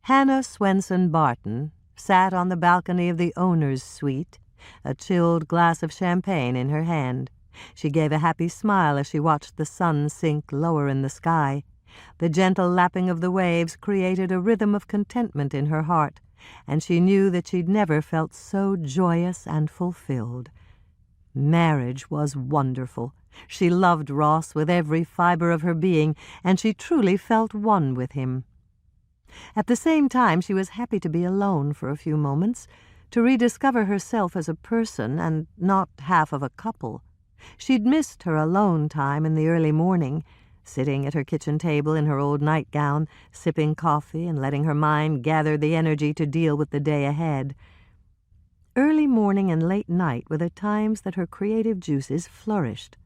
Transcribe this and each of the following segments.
Hannah Swensen Barton sat on the balcony of the owner's suite, a chilled glass of champagne in her hand. She gave a happy smile as she watched the sun sink lower in the sky. The gentle lapping of the waves created a rhythm of contentment in her heart, and she knew that she'd never felt so joyous and fulfilled. Marriage was wonderful. She loved Ross with every fiber of her being, and she truly felt one with him. At the same time, she was happy to be alone for a few moments, to rediscover herself as a person and not half of a couple. She'd missed her alone time in the early morning, sitting at her kitchen table in her old nightgown, sipping coffee and letting her mind gather the energy to deal with the day ahead. Early morning and late night were the times that her creative juices flourished,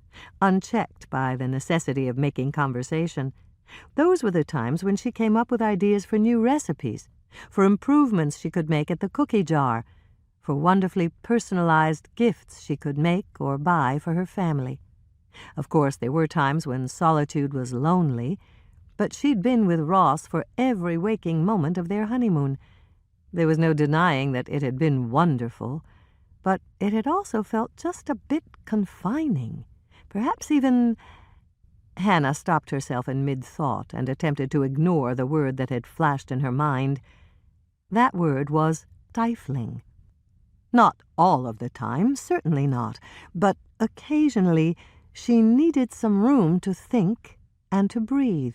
unchecked by the necessity of making conversation. Those were the times when she came up with ideas for new recipes, for improvements she could make at the cookie jar, for wonderfully personalized gifts she could make or buy for her family. Of course, there were times when solitude was lonely, but she'd been with Ross for every waking moment of their honeymoon. There was no denying that it had been wonderful, but it had also felt just a bit confining, perhaps even— Hannah stopped herself in mid-thought and attempted to ignore the word that had flashed in her mind. That word was stifling. Not all of the time, certainly not, but occasionally she needed some room to think and to breathe.